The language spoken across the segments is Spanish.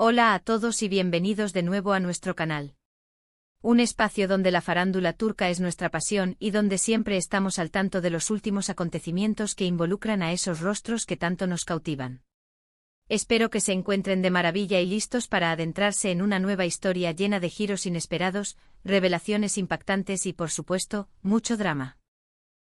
Hola a todos y bienvenidos de nuevo a nuestro canal. Un espacio donde la farándula turca es nuestra pasión y donde siempre estamos al tanto de los últimos acontecimientos que involucran a esos rostros que tanto nos cautivan. Espero que se encuentren de maravilla y listos para adentrarse en una nueva historia llena de giros inesperados, revelaciones impactantes y, por supuesto, mucho drama.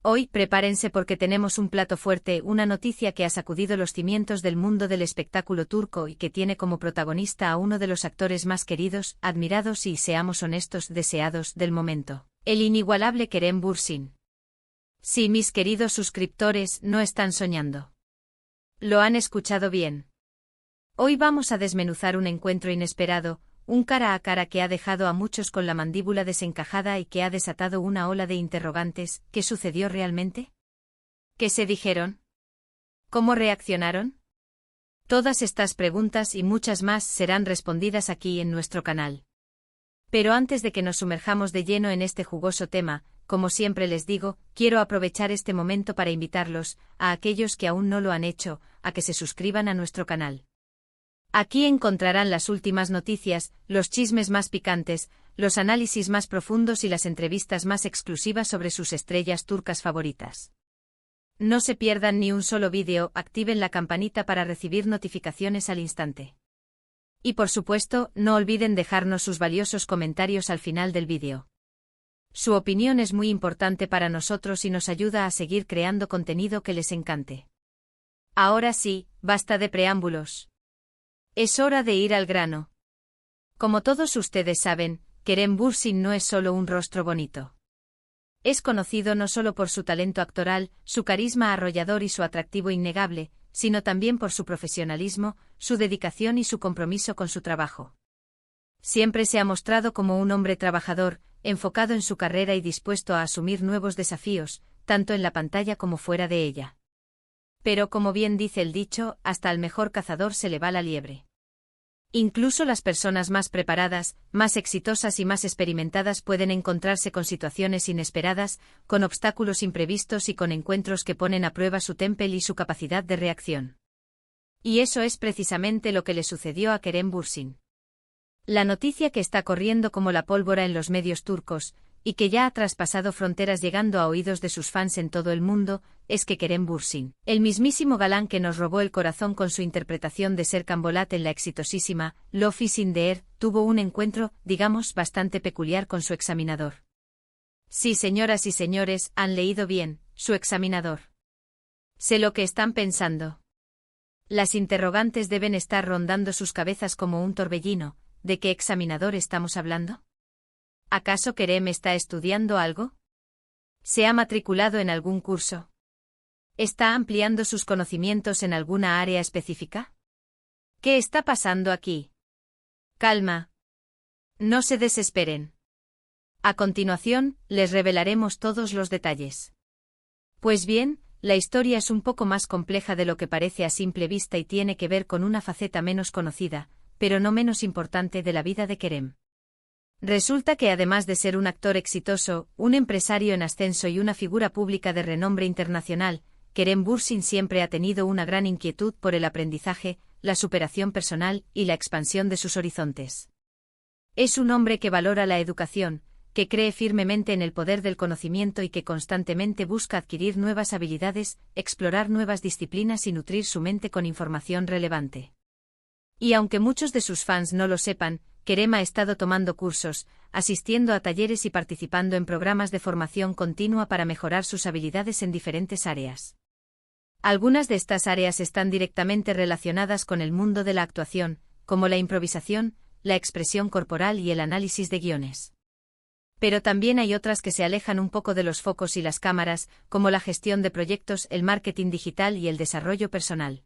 Hoy, prepárense porque tenemos un plato fuerte, una noticia que ha sacudido los cimientos del mundo del espectáculo turco y que tiene como protagonista a uno de los actores más queridos, admirados y, seamos honestos, deseados del momento, el inigualable Kerem Bürsin. Sí, mis queridos suscriptores, no están soñando. Lo han escuchado bien. Hoy vamos a desmenuzar un encuentro inesperado, un cara a cara que ha dejado a muchos con la mandíbula desencajada y que ha desatado una ola de interrogantes. ¿Qué sucedió realmente? ¿Qué se dijeron? ¿Cómo reaccionaron? Todas estas preguntas y muchas más serán respondidas aquí en nuestro canal. Pero antes de que nos sumerjamos de lleno en este jugoso tema, como siempre les digo, quiero aprovechar este momento para invitarlos, a aquellos que aún no lo han hecho, a que se suscriban a nuestro canal. Aquí encontrarán las últimas noticias, los chismes más picantes, los análisis más profundos y las entrevistas más exclusivas sobre sus estrellas turcas favoritas. No se pierdan ni un solo vídeo, activen la campanita para recibir notificaciones al instante. Y por supuesto, no olviden dejarnos sus valiosos comentarios al final del vídeo. Su opinión es muy importante para nosotros y nos ayuda a seguir creando contenido que les encante. Ahora sí, basta de preámbulos. Es hora de ir al grano. Como todos ustedes saben, Kerem Bürsin no es solo un rostro bonito. Es conocido no solo por su talento actoral, su carisma arrollador y su atractivo innegable, sino también por su profesionalismo, su dedicación y su compromiso con su trabajo. Siempre se ha mostrado como un hombre trabajador, enfocado en su carrera y dispuesto a asumir nuevos desafíos, tanto en la pantalla como fuera de ella. Pero como bien dice el dicho, hasta al mejor cazador se le va la liebre. Incluso las personas más preparadas, más exitosas y más experimentadas pueden encontrarse con situaciones inesperadas, con obstáculos imprevistos y con encuentros que ponen a prueba su temple y su capacidad de reacción. Y eso es precisamente lo que le sucedió a Kerem Bürsin. La noticia que está corriendo como la pólvora en los medios turcos, y que ya ha traspasado fronteras llegando a oídos de sus fans en todo el mundo, es que Kerem Bürsin, el mismísimo galán que nos robó el corazón con su interpretación de Serkan Bolat en la exitosísima Love is in the Air, tuvo un encuentro, digamos, bastante peculiar con su examinador. Sí, señoras y señores, han leído bien, su examinador. Sé lo que están pensando. Las interrogantes deben estar rondando sus cabezas como un torbellino. ¿De qué examinador estamos hablando? ¿Acaso Kerem está estudiando algo? ¿Se ha matriculado en algún curso? ¿Está ampliando sus conocimientos en alguna área específica? ¿Qué está pasando aquí? Calma. No se desesperen. A continuación, les revelaremos todos los detalles. Pues bien, la historia es un poco más compleja de lo que parece a simple vista y tiene que ver con una faceta menos conocida, pero no menos importante de la vida de Kerem. Resulta que además de ser un actor exitoso, un empresario en ascenso y una figura pública de renombre internacional, Kerem Bürsin siempre ha tenido una gran inquietud por el aprendizaje, la superación personal y la expansión de sus horizontes. Es un hombre que valora la educación, que cree firmemente en el poder del conocimiento y que constantemente busca adquirir nuevas habilidades, explorar nuevas disciplinas y nutrir su mente con información relevante. Y aunque muchos de sus fans no lo sepan, Kerem ha estado tomando cursos, asistiendo a talleres y participando en programas de formación continua para mejorar sus habilidades en diferentes áreas. Algunas de estas áreas están directamente relacionadas con el mundo de la actuación, como la improvisación, la expresión corporal y el análisis de guiones. Pero también hay otras que se alejan un poco de los focos y las cámaras, como la gestión de proyectos, el marketing digital y el desarrollo personal.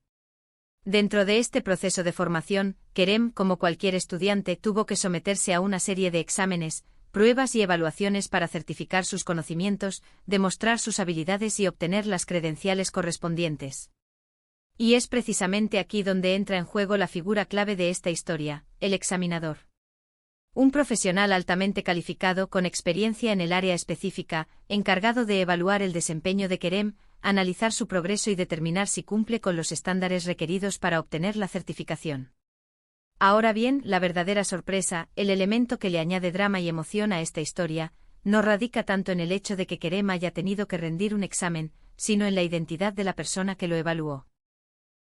Dentro de este proceso de formación, Kerem, como cualquier estudiante, tuvo que someterse a una serie de exámenes, pruebas y evaluaciones para certificar sus conocimientos, demostrar sus habilidades y obtener las credenciales correspondientes. Y es precisamente aquí donde entra en juego la figura clave de esta historia, el examinador. Un profesional altamente calificado con experiencia en el área específica, encargado de evaluar el desempeño de Kerem, analizar su progreso y determinar si cumple con los estándares requeridos para obtener la certificación. Ahora bien, la verdadera sorpresa, el elemento que le añade drama y emoción a esta historia, no radica tanto en el hecho de que Kerem haya tenido que rendir un examen, sino en la identidad de la persona que lo evaluó.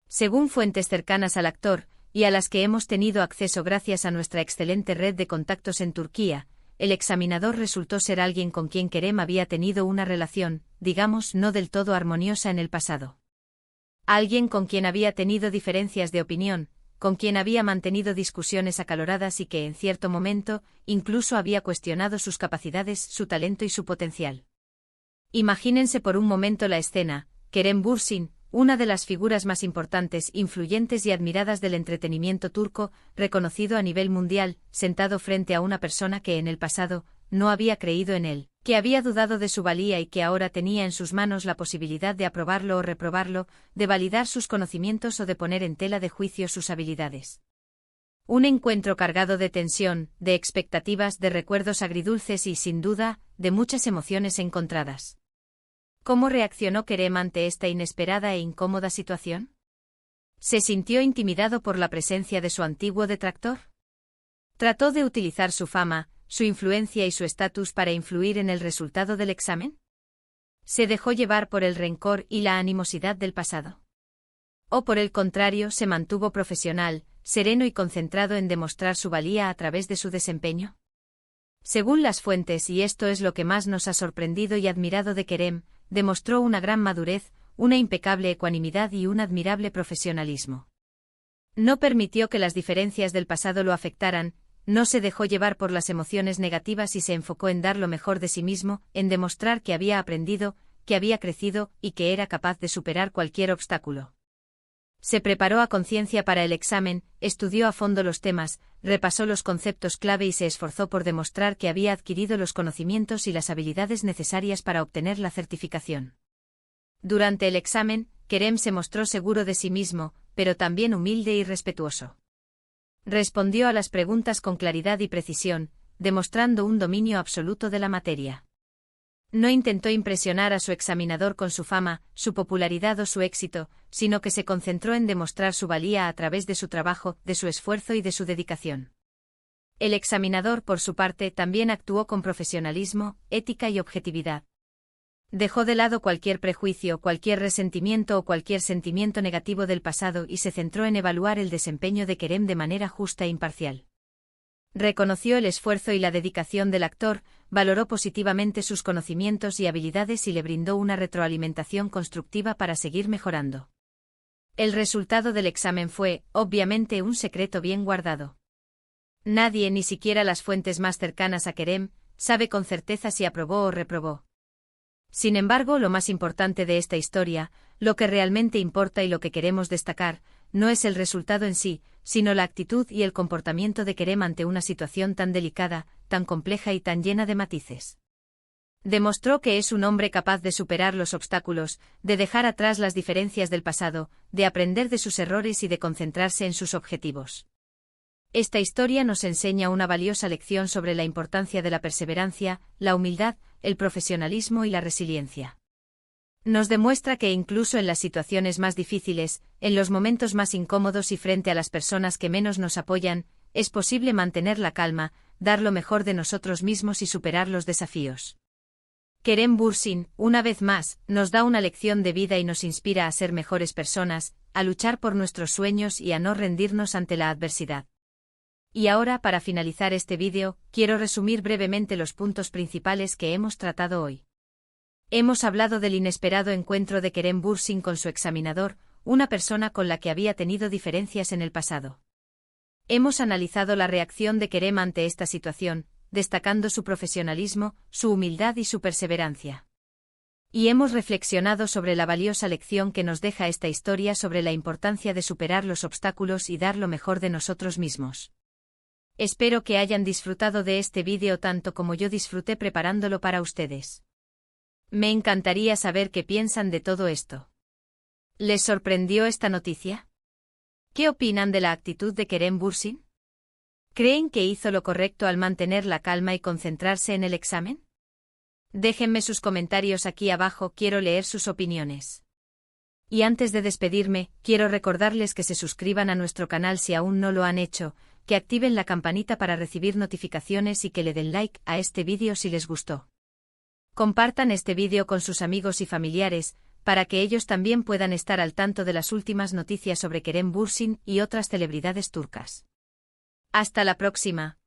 Según fuentes cercanas al actor, y a las que hemos tenido acceso gracias a nuestra excelente red de contactos en Turquía, el examinador resultó ser alguien con quien Kerem había tenido una relación, digamos, no del todo armoniosa en el pasado. Alguien con quien había tenido diferencias de opinión, con quien había mantenido discusiones acaloradas y que en cierto momento, incluso había cuestionado sus capacidades, su talento y su potencial. Imagínense por un momento la escena: Kerem Bürsin, una de las figuras más importantes, influyentes y admiradas del entretenimiento turco, reconocido a nivel mundial, sentado frente a una persona que en el pasado no había creído en él, que había dudado de su valía y que ahora tenía en sus manos la posibilidad de aprobarlo o reprobarlo, de validar sus conocimientos o de poner en tela de juicio sus habilidades. Un encuentro cargado de tensión, de expectativas, de recuerdos agridulces y, sin duda, de muchas emociones encontradas. ¿Cómo reaccionó Kerem ante esta inesperada e incómoda situación? ¿Se sintió intimidado por la presencia de su antiguo detractor? ¿Trató de utilizar su fama, su influencia y su estatus para influir en el resultado del examen? ¿Se dejó llevar por el rencor y la animosidad del pasado? ¿O por el contrario, se mantuvo profesional, sereno y concentrado en demostrar su valía a través de su desempeño? Según las fuentes, y esto es lo que más nos ha sorprendido y admirado de Kerem, demostró una gran madurez, una impecable ecuanimidad y un admirable profesionalismo. No permitió que las diferencias del pasado lo afectaran, no se dejó llevar por las emociones negativas y se enfocó en dar lo mejor de sí mismo, en demostrar que había aprendido, que había crecido y que era capaz de superar cualquier obstáculo. Se preparó a conciencia para el examen, estudió a fondo los temas, repasó los conceptos clave y se esforzó por demostrar que había adquirido los conocimientos y las habilidades necesarias para obtener la certificación. Durante el examen, Kerem se mostró seguro de sí mismo, pero también humilde y respetuoso. Respondió a las preguntas con claridad y precisión, demostrando un dominio absoluto de la materia. No intentó impresionar a su examinador con su fama, su popularidad o su éxito, sino que se concentró en demostrar su valía a través de su trabajo, de su esfuerzo y de su dedicación. El examinador, por su parte, también actuó con profesionalismo, ética y objetividad. Dejó de lado cualquier prejuicio, cualquier resentimiento o cualquier sentimiento negativo del pasado y se centró en evaluar el desempeño de Kerem de manera justa e imparcial. Reconoció el esfuerzo y la dedicación del actor, valoró positivamente sus conocimientos y habilidades y le brindó una retroalimentación constructiva para seguir mejorando. El resultado del examen fue, obviamente, un secreto bien guardado. Nadie, ni siquiera las fuentes más cercanas a Kerem, sabe con certeza si aprobó o reprobó. Sin embargo, lo más importante de esta historia, lo que realmente importa y lo que queremos destacar, no es el resultado en sí, sino la actitud y el comportamiento de Kerem ante una situación tan delicada, tan compleja y tan llena de matices. Demostró que es un hombre capaz de superar los obstáculos, de dejar atrás las diferencias del pasado, de aprender de sus errores y de concentrarse en sus objetivos. Esta historia nos enseña una valiosa lección sobre la importancia de la perseverancia, la humildad, el profesionalismo y la resiliencia. Nos demuestra que incluso en las situaciones más difíciles, en los momentos más incómodos y frente a las personas que menos nos apoyan, es posible mantener la calma, dar lo mejor de nosotros mismos y superar los desafíos. Kerem Bürsin, una vez más, nos da una lección de vida y nos inspira a ser mejores personas, a luchar por nuestros sueños y a no rendirnos ante la adversidad. Y ahora, para finalizar este vídeo, quiero resumir brevemente los puntos principales que hemos tratado hoy. Hemos hablado del inesperado encuentro de Kerem Bürsin con su examinador, una persona con la que había tenido diferencias en el pasado. Hemos analizado la reacción de Kerem ante esta situación, destacando su profesionalismo, su humildad y su perseverancia. Y hemos reflexionado sobre la valiosa lección que nos deja esta historia sobre la importancia de superar los obstáculos y dar lo mejor de nosotros mismos. Espero que hayan disfrutado de este vídeo tanto como yo disfruté preparándolo para ustedes. Me encantaría saber qué piensan de todo esto. ¿Les sorprendió esta noticia? ¿Qué opinan de la actitud de Kerem Bürsin? ¿Creen que hizo lo correcto al mantener la calma y concentrarse en el examen? Déjenme sus comentarios aquí abajo, quiero leer sus opiniones. Y antes de despedirme, quiero recordarles que se suscriban a nuestro canal si aún no lo han hecho, que activen la campanita para recibir notificaciones y que le den like a este vídeo si les gustó. Compartan este vídeo con sus amigos y familiares, para que ellos también puedan estar al tanto de las últimas noticias sobre Kerem Bürsin y otras celebridades turcas. Hasta la próxima.